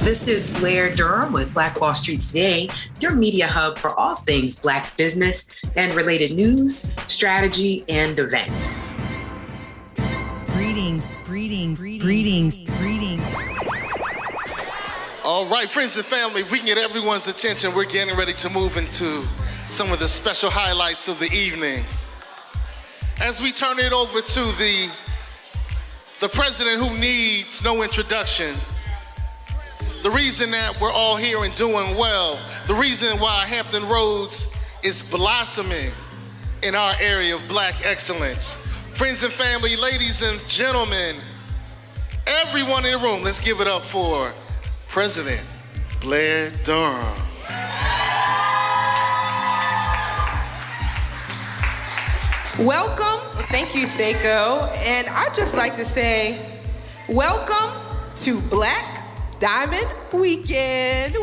This is Blair Durham with Black Wall Street Today, your media hub for all things Black business and related news, strategy, and events. Greetings. All right, friends and family, if we can get everyone's attention, we're getting ready to move into some of the special highlights of the evening. As we turn it over to the president who needs no introduction, the reason that we're all here and doing well, the reason why Hampton Roads is blossoming in our area of Black excellence. Friends and family, ladies and gentlemen, everyone in the room, let's give it up for President Blair Durham. Welcome. Thank you, Seiko. And I'd just like to say, welcome to Black Diamond Weekend. Woo!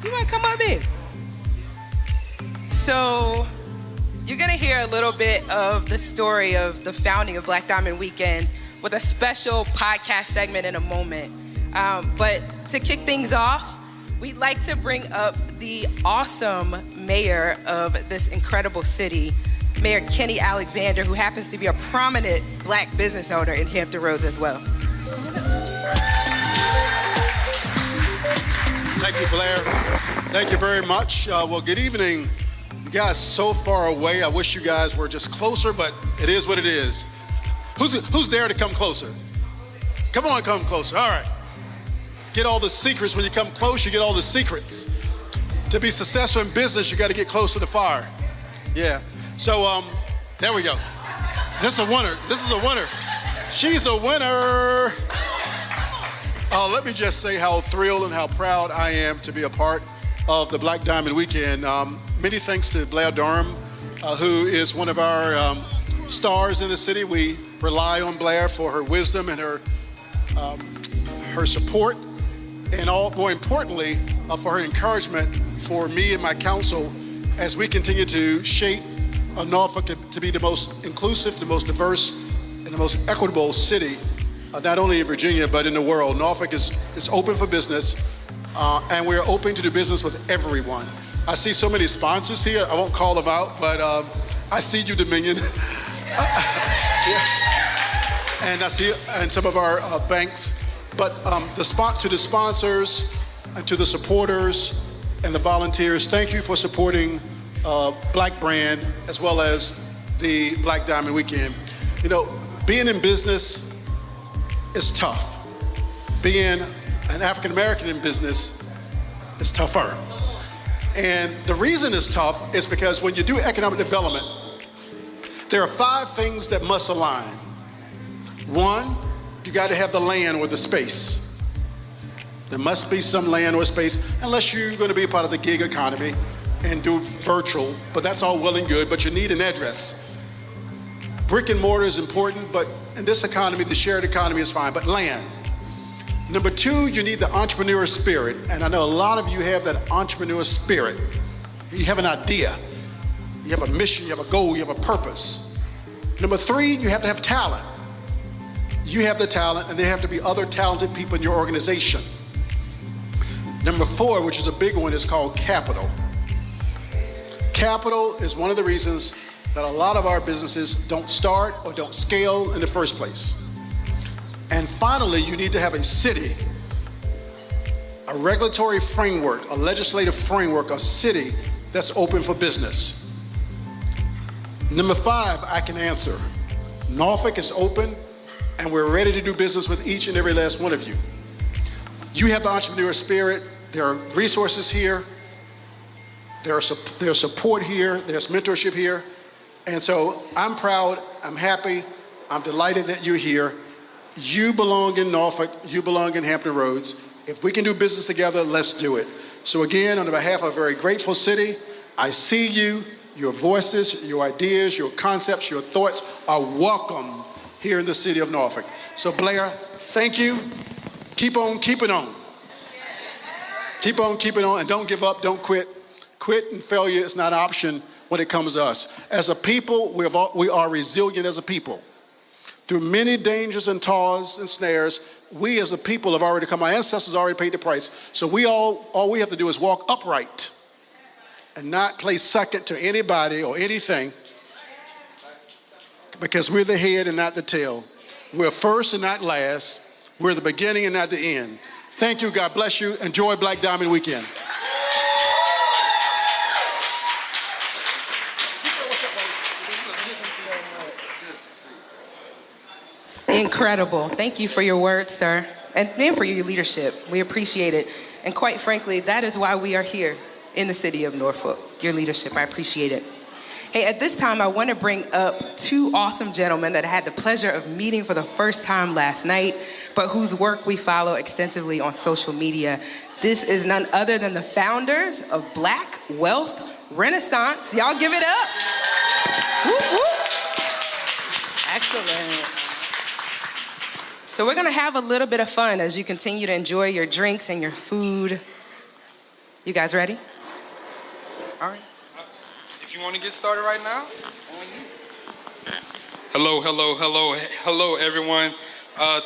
You want to come up in? So, you're going to hear a little bit of the story of the founding of Black Diamond Weekend with a special podcast segment in a moment. But to kick things off, we'd like to bring up the awesome mayor of this incredible city, Mayor Kenny Alexander, who happens to be a prominent Black business owner in Hampton Roads as well. Thank you, Blair. Thank you very much. Well, good evening. You guys so far away. I wish you guys were just closer, but it is what it is. Who's there to come closer? Come on, come closer. All right. Get all the secrets. When you come close, you get all the secrets. To be successful in business, you got to get close to the fire. Yeah. So, there we go. This is a winner. This is a winner. She's a winner. Let me just say how thrilled and how proud I am to be a part of the Black Diamond Weekend. Many thanks to Blair Durham, who is one of our stars in the city. We rely on Blair for her wisdom and her support, and more importantly, for her encouragement for me and my council as we continue to shape Norfolk to be the most inclusive, the most diverse, and the most equitable city, not only in Virginia, but in the world. Norfolk is open for business, and we're open to do business with everyone. I see so many sponsors here. I won't call them out, but I see you, Dominion. And I see and some of our banks. But to the sponsors and to the supporters and the volunteers, thank you for supporting Black brand as well as the Black Diamond Weekend. You know, being in business is tough. Being an African American in business is tougher. And the reason it's tough is because when you do economic development, there are 5 things that must align. 1, you got to have the land or the space. There must be some land or space, unless you're going to be a part of the gig economy and do virtual, but that's all well and good, but you need an address. Brick and mortar is important, but in this economy, the shared economy is fine, but land. Number 2, you need the entrepreneur spirit, and I know a lot of you have that entrepreneur spirit. You have an idea, you have a mission, you have a goal, you have a purpose. Number 3, you have to have talent. You have the talent, and there have to be other talented people in your organization. Number 4, which is a big one, is called capital. Capital is one of the reasons that a lot of our businesses don't start or don't scale in the first place. And finally, you need to have a city, a regulatory framework, a legislative framework, a city that's open for business. Number 5, I can answer. Norfolk is open, and we're ready to do business with each and every last one of you. You have the entrepreneur spirit. There are resources here. There's support here. There's mentorship here. And so I'm proud. I'm happy. I'm delighted that you're here. You belong in Norfolk. You belong in Hampton Roads. If we can do business together, let's do it. So again, on behalf of a very grateful city, I see you. Your voices, your ideas, your concepts, your thoughts are welcome here in the city of Norfolk. So Blair, thank you. Keep on keeping on. Keep on keeping on, and don't give up, don't quit. Quit and failure is not an option when it comes to us. As a people, we are resilient as a people. through many dangers and toils and snares, we as a people have already come. Our ancestors already paid the price. So all we have to do is walk upright and not play second to anybody or anything, because we're the head and not the tail. We're first and not last. We're the beginning and not the end. Thank you. God bless you. Enjoy Black Diamond Weekend. Incredible. Thank you for your words, sir, and for your leadership. We appreciate it. And quite frankly, that is why we are here in the city of Norfolk. Your leadership, I appreciate it. Hey, at this time, I want to bring up two awesome gentlemen that I had the pleasure of meeting for the first time last night, but whose work we follow extensively on social media. This is none other than the founders of Black Wealth Renaissance. Y'all give it up. Whoop, whoop. Excellent. So we're gonna have a little bit of fun as you continue to enjoy your drinks and your food. You guys ready? All right. If you want to get started right now, on you. Hello, everyone.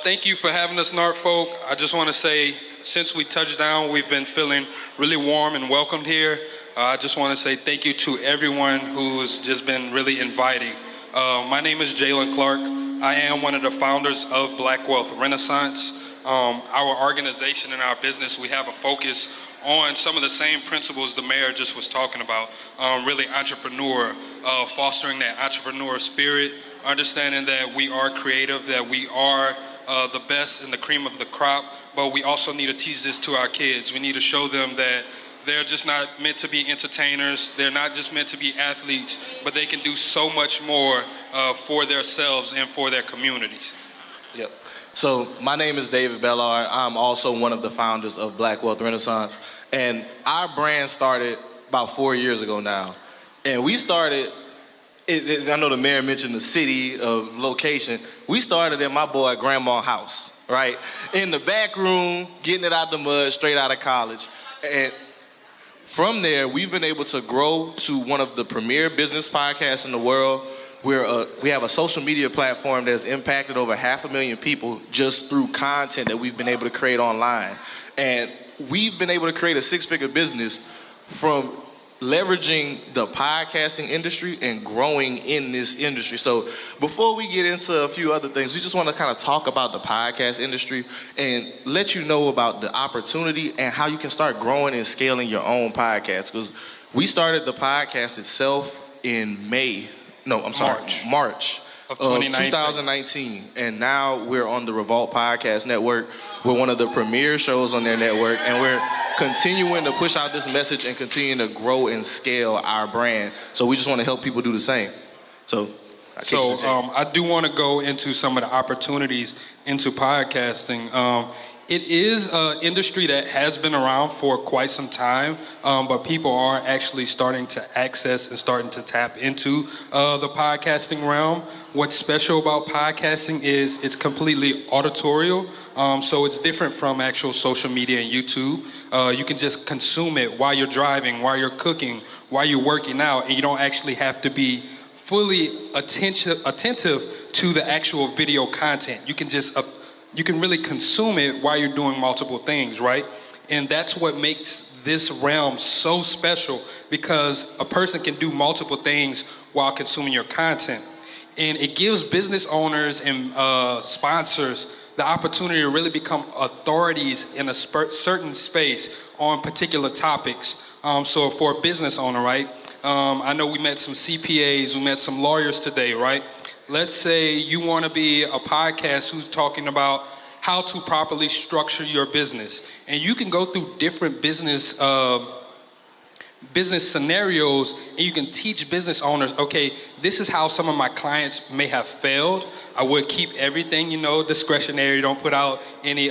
Thank you for having us, Norfolk. I just want to say, since we touched down, we've been feeling really warm and welcomed here. I just want to say thank you to everyone who's just been really inviting. My name is Jalen Clark. I am one of the founders of Black Wealth Renaissance. Our organization and our business, we have a focus on some of the same principles the mayor just was talking about, really fostering that entrepreneur spirit, understanding that we are creative, that we are the best and the cream of the crop, but we also need to teach this to our kids. We need to show them that they're just not meant to be entertainers. They're not just meant to be athletes, but they can do so much more for themselves and for their communities. Yep. So my name is David Bellard. I'm also one of the founders of Black Wealth Renaissance. And our brand started about 4 years ago now. And we started, I know the mayor mentioned the city of location. We started at my boy grandma's house, right? In the back room, getting it out the mud, straight out of college. And from there, we've been able to grow to one of the premier business podcasts in the world. We have a social media platform that's impacted over 500,000 people just through content that we've been able to create online. And we've been able to create a six-figure business from leveraging the podcasting industry and growing in this industry. So before we get into a few other things, we just want to kind of talk about the podcast industry and let you know about the opportunity and how you can start growing and scaling your own podcast. Because we started the podcast itself in March of 2019. And now we're on the Revolt Podcast Network. We're one of the premier shows on their network, and we're continuing to push out this message and continue to grow and scale our brand. So we just want to help people do the same. I do want to go into some of the opportunities into podcasting. It is an industry that has been around for quite some time, but people are actually starting to access and starting to tap into the podcasting realm. What's special about podcasting is it's completely auditorial, so it's different from actual social media and YouTube. You can just consume it while you're driving, while you're cooking, while you're working out, and you don't actually have to be fully attentive to the actual video content. You can really consume it while you're doing multiple things, right? And that's what makes this realm so special, because a person can do multiple things while consuming your content. And it gives business owners and sponsors the opportunity to really become authorities in a certain space on particular topics. So for a business owner, right? I know we met some CPAs, we met some lawyers today, right? Let's say you want to be a podcast who's talking about how to properly structure your business. And you can go through different business scenarios, and you can teach business owners, okay, this is how some of my clients may have failed. I would keep everything, discretionary. Don't put out any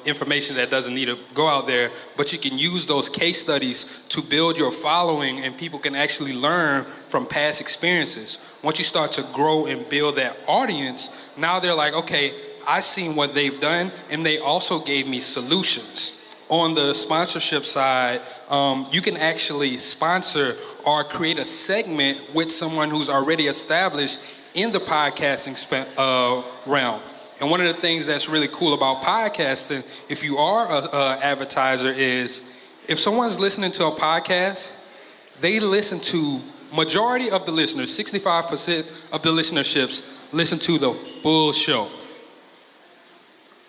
information that doesn't need to go out there. But you can use those case studies to build your following, and people can actually learn from past experiences. Once you start to grow and build that audience, now they're like, okay, I've seen what they've done, and they also gave me solutions. On the sponsorship side, you can actually sponsor or create a segment with someone who's already established in the podcasting realm. And one of the things that's really cool about podcasting, if you are an advertiser, is if someone's listening to a podcast, they listen to, majority of the listeners, 65% of the listenerships listen to the full show.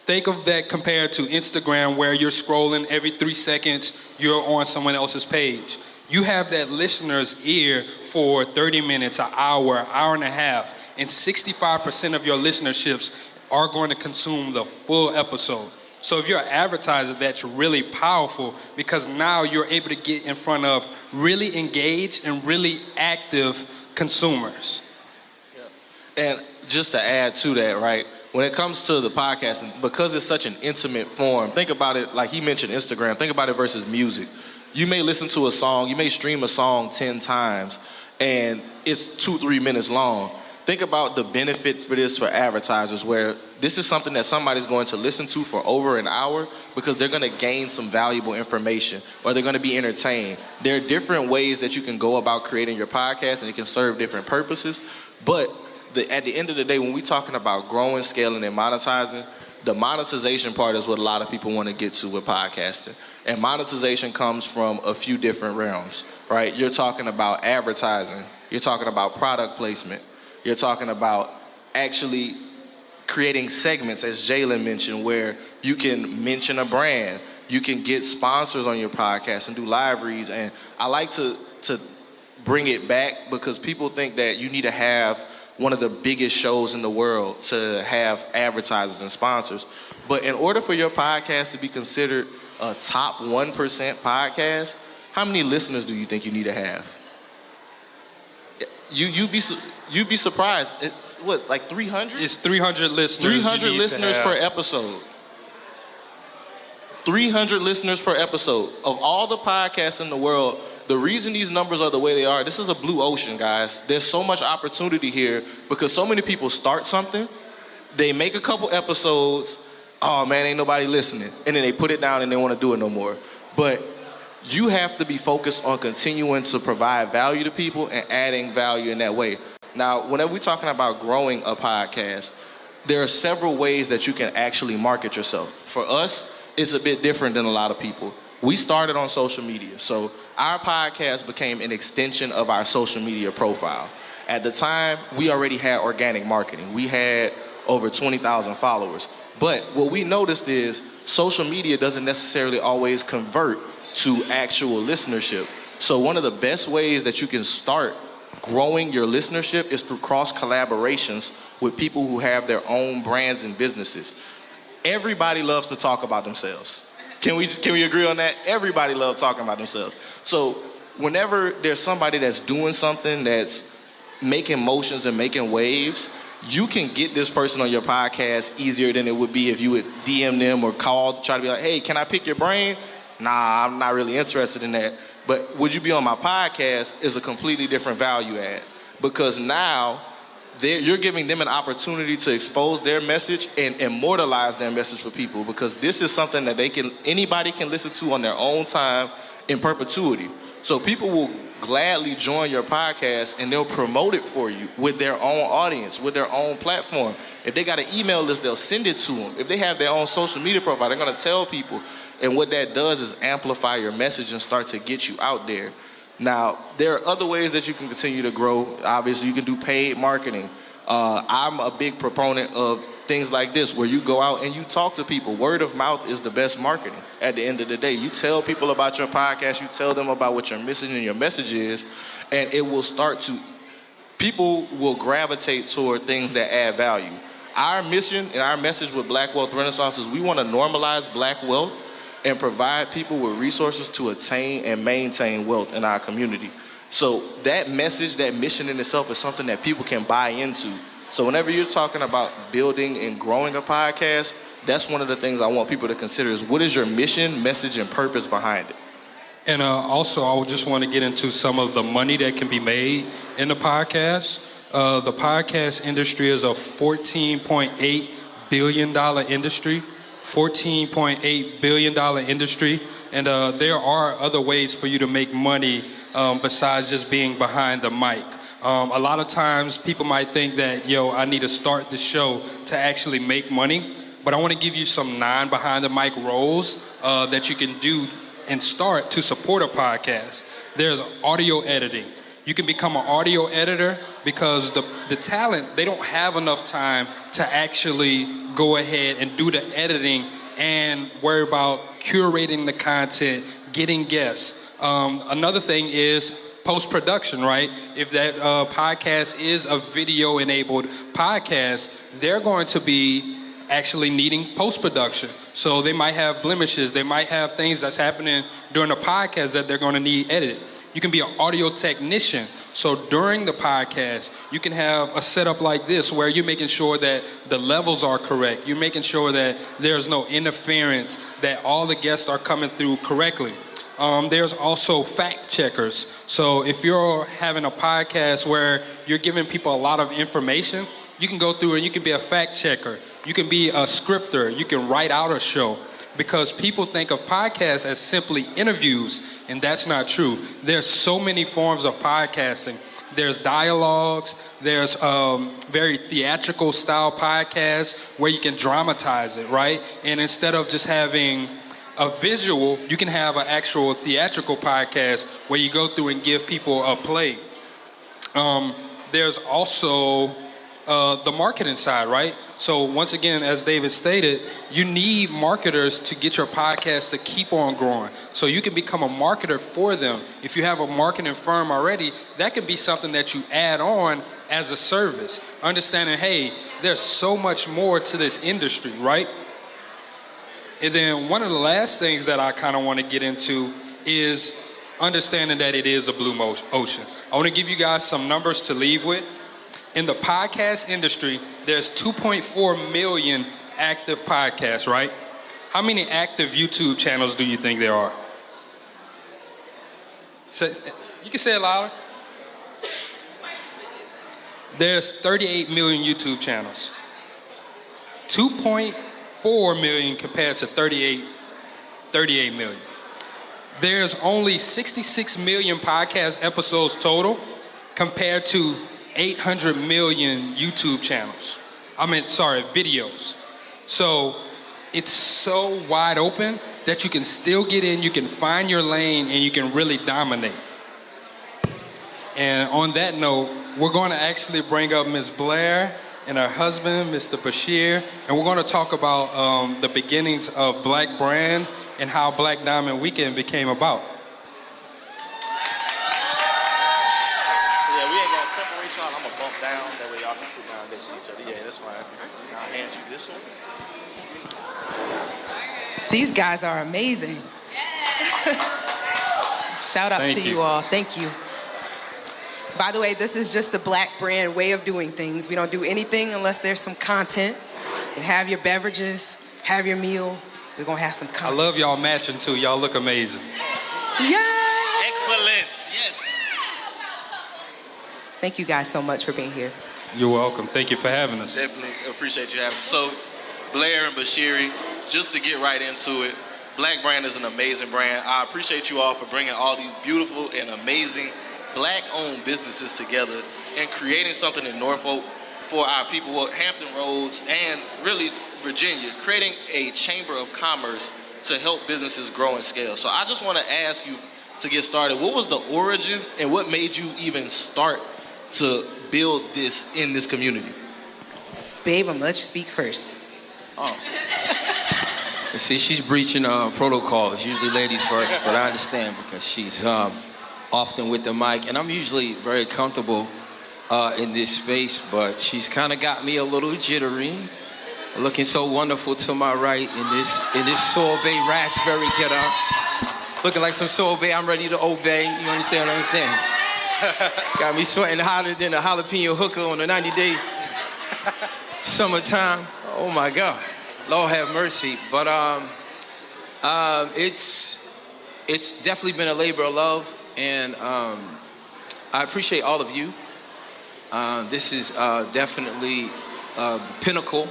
Think of that compared to Instagram, where you're scrolling every 3 seconds, you're on someone else's page. You have that listener's ear for 30 minutes, an hour and a half, and 65% of your listenerships are going to consume the full episode. So if you're an advertiser, that's really powerful, because now you're able to get in front of really engaged and really active consumers. And just to add to that, right? When it comes to the podcasting, because it's such an intimate form, think about it, like he mentioned Instagram, think about it versus music. You may listen to a song, you may stream a song 10 times, and it's 2-3 minutes long. Think about the benefit for this for advertisers, where this is something that somebody's going to listen to for over an hour because they're going to gain some valuable information, or they're going to be entertained. There are different ways that you can go about creating your podcast, and it can serve different purposes. But at the end of the day, when we're talking about growing, scaling, and monetizing, the monetization part is what a lot of people want to get to with podcasting. And monetization comes from a few different realms, right? You're talking about advertising. You're talking about product placement. You're talking about actually creating segments, as Jalen mentioned, where you can mention a brand. You can get sponsors on your podcast and do live reads. And I like to bring it back, because people think that you need to have one of the biggest shows in the world to have advertisers and sponsors. But in order for your podcast to be considered a top 1% podcast, how many listeners do you think you need to have? You'd be surprised. It's like 300? It's 300 listeners. 300 listeners per episode. 300 listeners per episode. Of all the podcasts in the world, the reason these numbers are the way they are, this is a blue ocean, guys. There's so much opportunity here because so many people start something, they make a couple episodes, oh man, ain't nobody listening, and then they put it down and they want to do it no more. But you have to be focused on continuing to provide value to people and adding value in that way. Now, whenever we're talking about growing a podcast, there are several ways that you can actually market yourself. For us, it's a bit different than a lot of people. We started on social media, so our podcast became an extension of our social media profile. At the time, we already had organic marketing. We had over 20,000 followers. But what we noticed is social media doesn't necessarily always convert to actual listenership. So one of the best ways that you can start growing your listenership is through cross collaborations with people who have their own brands and businesses. Everybody loves to talk about themselves. Can we agree on that? Everybody loves talking about themselves. So whenever there's somebody that's doing something that's making motions and making waves, you can get this person on your podcast easier than it would be if you would DM them or call to try to be like, hey, can I pick your brain? Nah, I'm not really interested in that. But would you be on my podcast is a completely different value add, because now you're giving them an opportunity to expose their message and immortalize their message for people, because this is something that anybody can listen to on their own time in perpetuity. So people will gladly join your podcast and they'll promote it for you with their own audience, with their own platform. If they got an email list, they'll send it to them. If they have their own social media profile, they're going to tell people. And what that does is amplify your message and start to get you out there. Now, there are other ways that you can continue to grow. Obviously, you can do paid marketing. I'm a big proponent of things like this, where you go out and you talk to people. Word of mouth is the best marketing at the end of the day. You tell people about your podcast, you tell them about what your mission and your message is, and it will people will gravitate toward things that add value. Our mission and our message with Black Wealth Renaissance is we want to normalize Black wealth and provide people with resources to attain and maintain wealth in our community. So that message, that mission in itself is something that people can buy into. So whenever you're talking about building and growing a podcast, that's one of the things I want people to consider is what is your mission, message, and purpose behind it. And also, I would just want to get into some of the money that can be made in the podcast. The podcast industry is a $14.8 billion industry. $14.8 billion industry. And there are other ways for you to make money besides just being behind the mic. A lot of times people might think that, I need to start the show to actually make money. But I want to give you some non-behind the mic roles that you can do and start to support a podcast. There's audio editing. You can become an audio editor because the talent, they don't have enough time to actually go ahead and do the editing and worry about curating the content, getting guests. Another thing is post-production, right? If that podcast is a video-enabled podcast, they're going to be actually needing post-production. So they might have blemishes, they might have things that's happening during the podcast that they're going to need edited. You can be an audio technician. So during the podcast, you can have a setup like this where you're making sure that the levels are correct. You're making sure that there's no interference, that all the guests are coming through correctly. There's also fact checkers. So if you're having a podcast where you're giving people a lot of information, you can go through and you can be a fact checker. You can be a scripter. You can write out a show. Because people think of podcasts as simply interviews, and that's not true. There's so many forms of podcasting. There's dialogues, there's very theatrical style podcasts where you can dramatize it, right? And instead of just having a visual, you can have an actual theatrical podcast where you go through and give people a play. There's also the marketing side, right? So once again, as David stated, you need marketers to get your podcast to keep on growing. So you can become a marketer for them. If you have a marketing firm already, that could be something that you add on as a service. Understanding, hey, there's so much more to this industry, right? And then one of the last things that I kind of want to get into is understanding that it is a blue ocean. I want to give you guys some numbers to leave with. In the podcast industry, there's 2.4 million active podcasts, right? How many active YouTube channels do you think there are? You can say it louder. There's 38 million YouTube channels. 2.4 million compared to 38 million. There's only 66 million podcast episodes total compared to 800 million YouTube channels. Videos. So it's so wide open that you can still get in, you can find your lane, and you can really dominate. And on that note, we're going to actually bring up Ms. Blair and her husband, Mr. Bashir, and we're going to talk about the beginnings of Black Brand and how Black Diamond Weekend became about. I'm gonna bump down, that way y'all can sit down next to each other. Yeah, that's fine. I'll hand you this one. These guys are amazing. Shout out to you all. Thank you. By the way, this is just the Black Brand way of doing things. We don't do anything unless there's some content. And have your beverages, have your meal. We're gonna have some content. I love y'all matching too. Y'all look amazing. Yeah. Excellence. Yes. Thank you guys so much for being here. You're welcome. Thank you for having us. Definitely appreciate you having us. So, Blair and Bashiri, just to get right into it, Black Brand is an amazing brand. I appreciate you all for bringing all these beautiful and amazing Black-owned businesses together and creating something in Norfolk for our people, Hampton Roads, and really Virginia, creating a chamber of commerce to help businesses grow and scale. So I just want to ask you, to get started, what was the origin and what made you even start to build this in this community? Babe, I'm gonna let you speak first. Oh. See, she's breaching protocol. It's usually ladies first, but I understand because she's often with the mic, and I'm usually very comfortable in this space, but she's kind of got me a little jittery. Looking so wonderful to my right in this sorbet raspberry getup. Looking like some sorbet, I'm ready to obey. You understand what I'm saying? Got me sweating hotter than a jalapeno hooker on a 90-day summertime. Oh my God, Lord have mercy. But it's definitely been a labor of love, and I appreciate all of you. This is definitely the pinnacle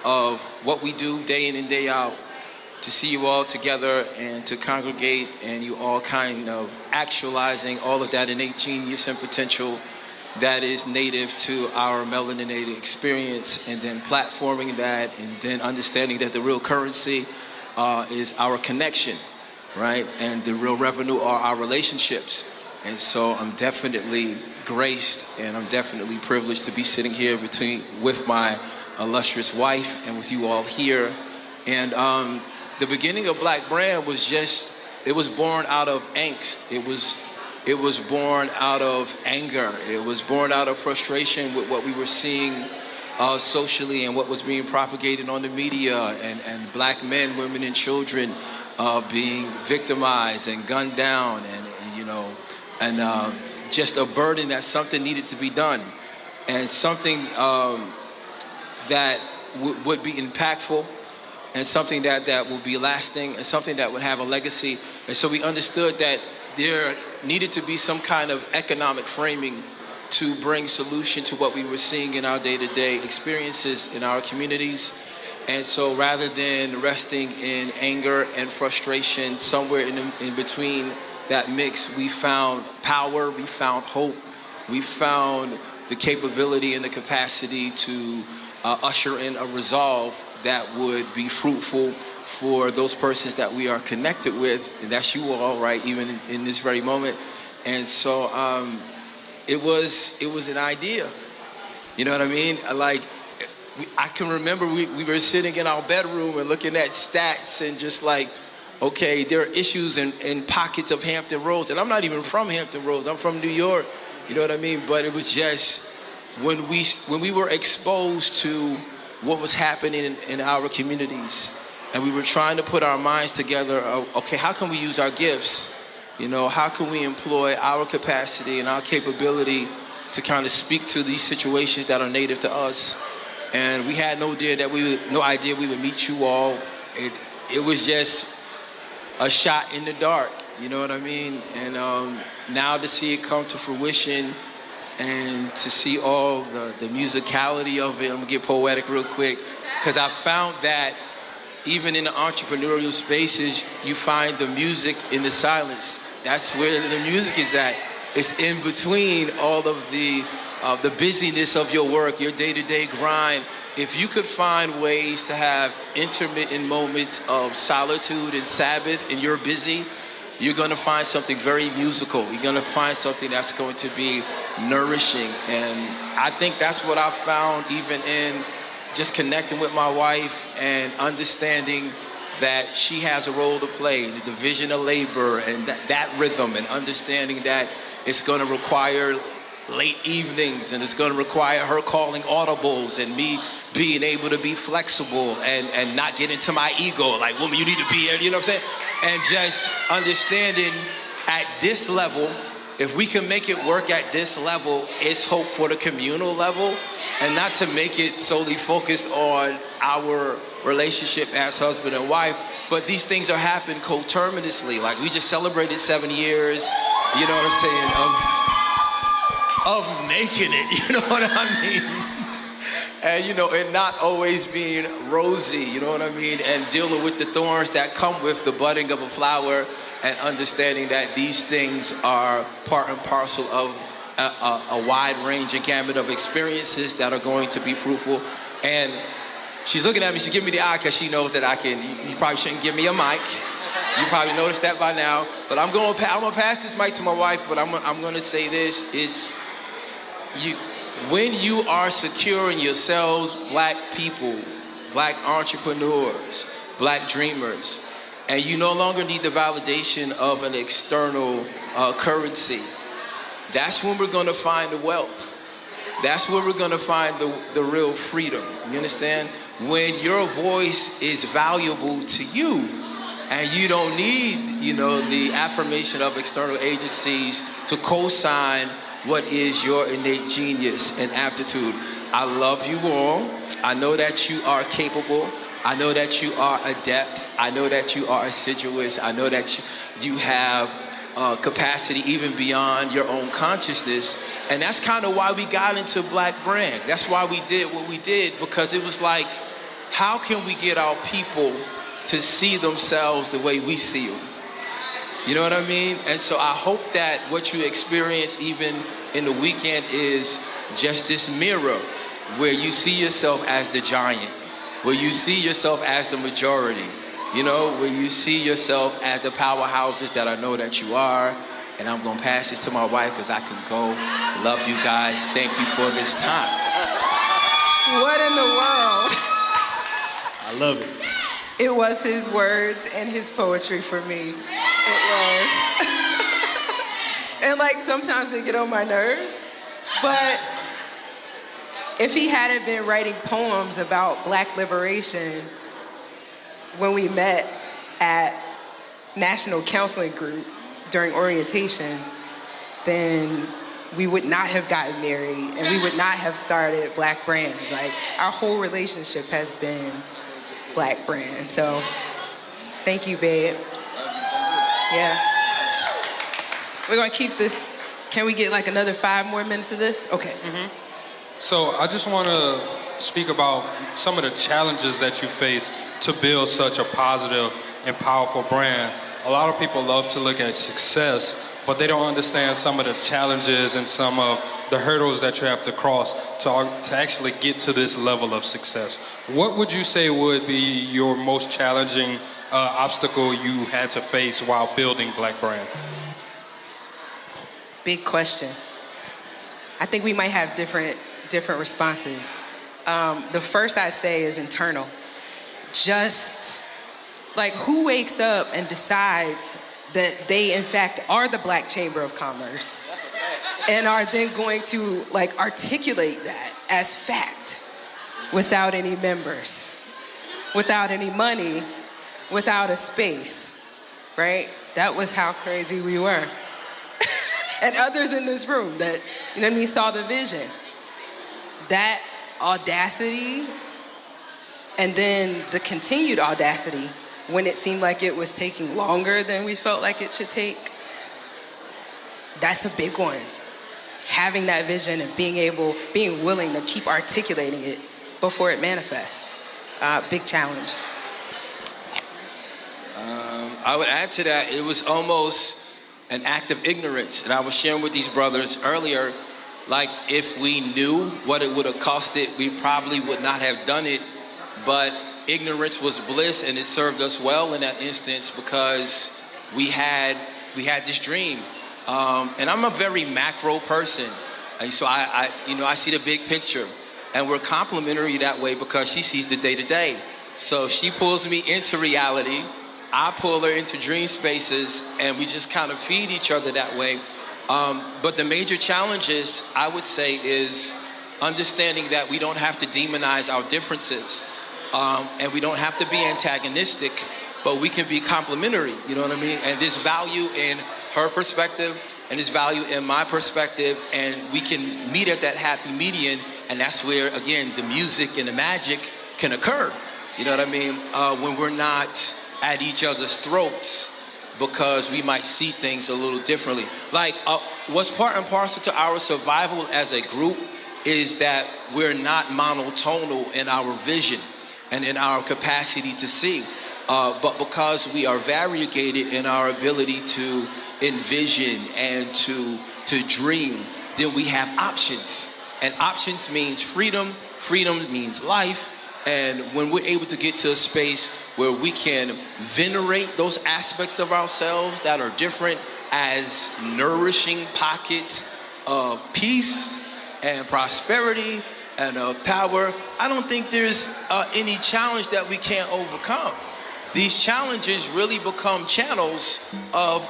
of what we do day in and day out. to see you all together and to congregate and you all kind of actualizing all of that innate genius and potential that is native to our melaninated experience, and then platforming that, and then understanding that the real currency is our connection, right? And the real revenue are our relationships. And so I'm definitely graced and I'm definitely privileged to be sitting here with my illustrious wife and with you all here. And the beginning of Black Brand was it was born out of angst. It was born out of anger. It was born out of frustration with what we were seeing socially and what was being propagated on the media, and Black men, women, and children being victimized and gunned down, and just a burden that something needed to be done, and something that would be impactful, and something that would be lasting, and something that would have a legacy. And so we understood that there needed to be some kind of economic framing to bring solution to what we were seeing in our day-to-day experiences in our communities. And so rather than resting in anger and frustration, somewhere in between that mix, we found power, we found hope, we found the capability and the capacity to usher in a resolve that would be fruitful for those persons that we are connected with, and that's you all, right, even in this very moment. And so it was an idea, you know what I mean? I can remember we were sitting in our bedroom and looking at stats and just like, okay, there are issues in pockets of Hampton Roads, and I'm not even from Hampton Roads, I'm from New York, you know what I mean? But it was just when we were exposed to what was happening in our communities, and we were trying to put our minds together of, okay, how can we use our gifts? You know, how can we employ our capacity and our capability to kind of speak to these situations that are native to us? And we had no idea we would meet you all. It was just a shot in the dark, you know what I mean? And now to see it come to fruition and to see all the musicality of it, I'm gonna get poetic real quick, because I found that even in the entrepreneurial spaces, you find the music in the silence. That's where the music is at. It's in between all of the busyness of your work, your day-to-day grind. If you could find ways to have intermittent moments of solitude and Sabbath and you're busy, you're gonna find something very musical. You're gonna find something that's going to be nourishing. And I think that's what I found even in just connecting with my wife and understanding that she has a role to play, the division of labor and that rhythm, and understanding that it's gonna require late evenings and it's gonna require her calling audibles and me being able to be flexible and not get into my ego, like, woman, you need to be here, you know what I'm saying? And just understanding at this level, if we can make it work at this level, it's hope for the communal level, and not to make it solely focused on our relationship as husband and wife, but these things are happening coterminously. Like, we just celebrated 7 years, you know what I'm saying, of making it, you know what I mean? And, you know, and not always being rosy, you know what I mean? And dealing with the thorns that come with the budding of a flower, and understanding that these things are part and parcel of a wide range and gamut of experiences that are going to be fruitful. And she's looking at me, she gave me the eye because she knows that you probably shouldn't give me a mic. You probably noticed that by now. But I'm gonna pass this mic to my wife, but I'm gonna say this. When you are securing yourselves, Black people, Black entrepreneurs, Black dreamers, and you no longer need the validation of an external currency, that's when we're gonna find the wealth. That's where we're gonna find the real freedom, you understand? When your voice is valuable to you, and you don't need, you know, the affirmation of external agencies to co-sign what is your innate genius and aptitude. I love you all. I know that you are capable. I know that you are adept. I know that you are assiduous. I know that you have capacity even beyond your own consciousness. And that's kind of why we got into Black Brand. That's why we did what we did, because it was like, how can we get our people to see themselves the way we see them. You know what I mean? And so I hope that what you experience even in the weekend is just this mirror where you see yourself as the giant, where you see yourself as the majority, you know, where you see yourself as the powerhouses that I know that you are. And I'm gonna pass this to my wife because I can go. Love you guys. Thank you for this time. What in the world? I love it. It was his words and his poetry for me. It was. And like sometimes they get on my nerves, but if he hadn't been writing poems about Black liberation when we met at National Counseling Group during orientation, then we would not have gotten married and we would not have started Black Brand. Like, our whole relationship has been Black Brand. So, thank you, babe. Yeah. We're gonna keep this. Can we get like another 5 more minutes of this? Okay. So I just want to speak about some of the challenges that you face to build such a positive and powerful brand. A lot of people love to look at success, but they don't understand some of the challenges and some of the hurdles that you have to cross to actually get to this level of success. What would you say would be your most challenging obstacle you had to face while building Black Brand? Big question. I think we might have different responses. The first I'd say is internal. Just like, who wakes up and decides that they in fact are the Black Chamber of Commerce and are then going to like articulate that as fact without any members, without any money, without a space, right? That was how crazy we were. And others in this room that, you know what I mean, saw the vision. That audacity, and then the continued audacity when it seemed like it was taking longer than we felt like it should take. That's a big one. Having that vision and being willing to keep articulating it before it manifests. Big challenge. I would add to that, it was almost an act of ignorance. And I was sharing with these brothers earlier, like, if we knew what it would have costed, we probably would not have done it. But ignorance was bliss, and it served us well in that instance because we had this dream. And I'm a very macro person. And so I see the big picture. And we're complementary that way because she sees the day-to-day. So she pulls me into reality. I pull her into dream spaces, and we just kind of feed each other that way. But the major challenges, I would say, is understanding that we don't have to demonize our differences. And we don't have to be antagonistic, but we can be complementary, you know what I mean? And there's value in her perspective, and there's value in my perspective, and we can meet at that happy median, and that's where, again, the music and the magic can occur, you know what I mean? When we're not at each other's throats because we might see things a little differently. Like, what's part and parcel to our survival as a group is that we're not monotonal in our vision and in our capacity to see. But because we are variegated in our ability to envision and to dream, then we have options. And options means freedom, freedom means life. And when we're able to get to a space where we can venerate those aspects of ourselves that are different as nourishing pockets of peace and prosperity and power, I don't think there's any challenge that we can't overcome. These challenges really become channels of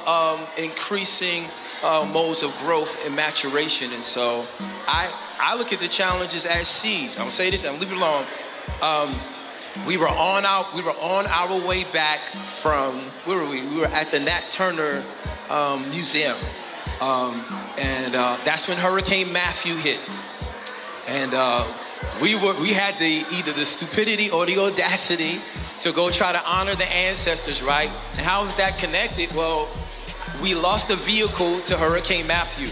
increasing modes of growth and maturation. And so I look at the challenges as seeds. I'm gonna say this and leave it alone. We were on our way back from, where were we? We were at the Nat Turner Museum. And that's when Hurricane Matthew hit. And we had either the stupidity or the audacity to go try to honor the ancestors, right? And how is that connected? Well, we lost a vehicle to Hurricane Matthew,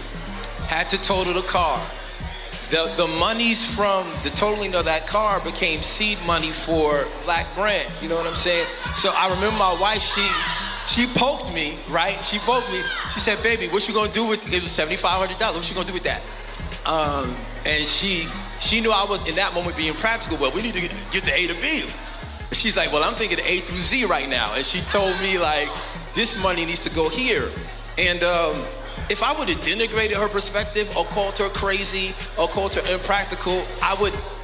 had to total the car. the monies from the totaling of that car became seed money for Black Brand. You know what I'm saying? So I remember my wife, she poked me, right? She poked me. She said, baby, what you gonna do with it? It was $7,500. What you gonna do with that? And she knew I was, in that moment, being practical, but we need to get to A to B. She's like, well, I'm thinking A through Z right now. And she told me, like, this money needs to go here. And if I would have denigrated her perspective or called her crazy or called her impractical,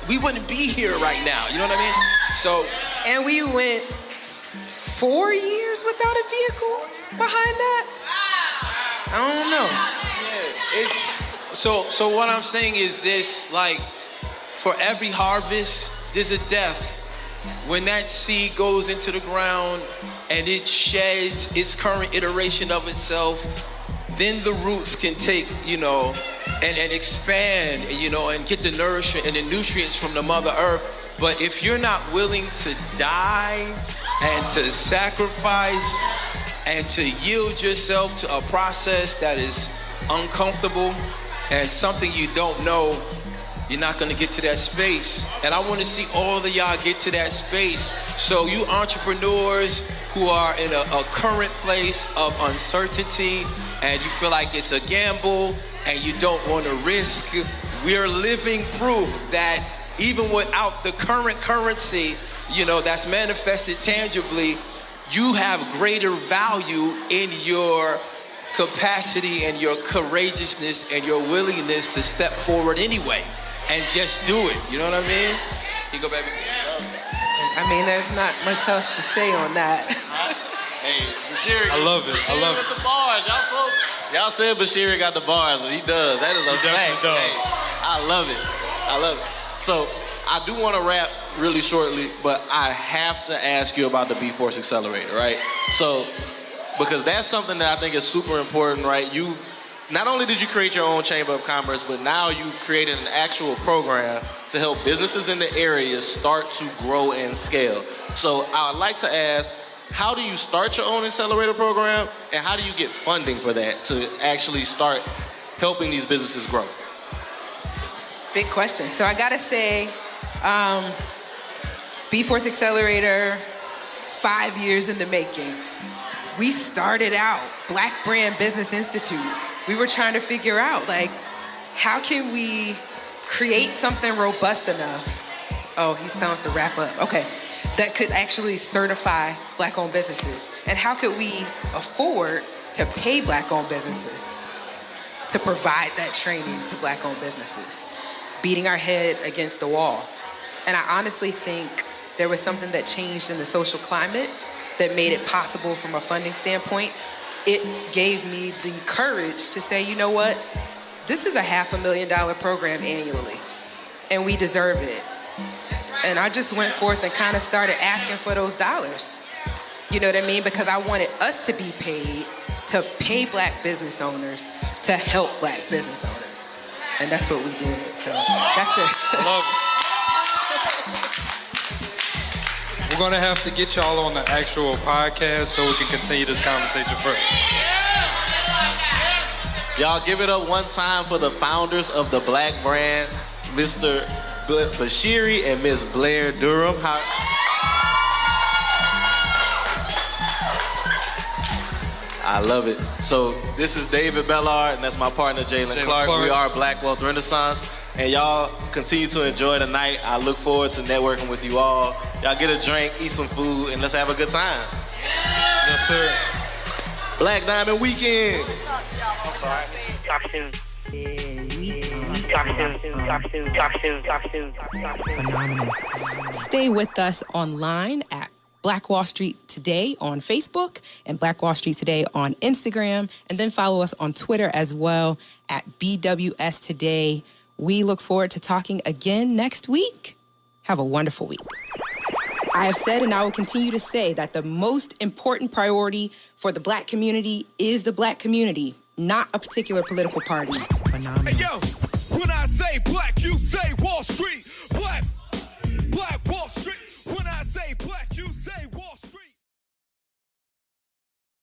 we wouldn't be here right now. You know what I mean? So. And we went 4 years without a vehicle behind that? I don't know. Yeah, it's, so what I'm saying is this, like, for every harvest, there's a death. When that seed goes into the ground and it sheds its current iteration of itself, then the roots can take, and expand, and get the nourishment and the nutrients from the Mother Earth. But if you're not willing to die and to sacrifice and to yield yourself to a process that is uncomfortable and something you don't know, you're not gonna get to that space. And I wanna see all of y'all get to that space. So you entrepreneurs who are in a current place of uncertainty and you feel like it's a gamble and you don't wanna risk, we're living proof that even without the current currency, that's manifested tangibly, you have greater value in your capacity and your courageousness and your willingness to step forward anyway. And just do it. You know what I mean? Here you go, baby. I mean, there's not much else to say on that. Hey, Bashir. I love it. I love it. With the bars. Y'all said Bashir got the bars, and he does. That is a fact. Hey, I love it. So I do want to wrap really shortly, but I have to ask you about the B-Force Accelerator, right? So, because that's something that I think is super important, right? Not only did you create your own Chamber of Commerce, but now you've created an actual program to help businesses in the area start to grow and scale. So I would like to ask, how do you start your own accelerator program, and how do you get funding for that to actually start helping these businesses grow? Big question. So I gotta say, B-Force Accelerator, 5 years in the making. We started out Black Brand Business Institute. We were trying to figure out, like, how can we create something robust enough? Oh, he's telling us to wrap up. Okay. That could actually certify Black-owned businesses. And how could we afford to pay Black-owned businesses to provide that training to Black-owned businesses? Beating our head against the wall. And I honestly think there was something that changed in the social climate that made it possible from a funding standpoint. It gave me the courage to say, you know what? This is a $500,000 program annually, and we deserve it. And I just went forth and kind of started asking for those dollars. You know what I mean? Because I wanted us to be paid to pay Black business owners to help Black business owners. And that's what we did. So that's the... I love it. We're gonna have to get y'all on the actual podcast so we can continue this conversation further. Y'all give it up one time for the founders of the Black Brand, Mr. Bashiri and Ms. Blair Durham. I love it. So this is David Bellard, and that's my partner, Jalen Clark. We are Black Wealth Renaissance. And y'all continue to enjoy the night. I look forward to networking with you all. Y'all get a drink, eat some food, and let's have a good time. Yes, sir. Black Diamond Weekend. I'm sorry. Phenomenal. Stay with us online at Black Wall Street Today on Facebook and Black Wall Street Today on Instagram. And then follow us on Twitter as well at BWS Today. We look forward to talking again next week. Have a wonderful week. I have said and I will continue to say that the most important priority for the Black community is the Black community, not a particular political party. Hey, yo, when I say Black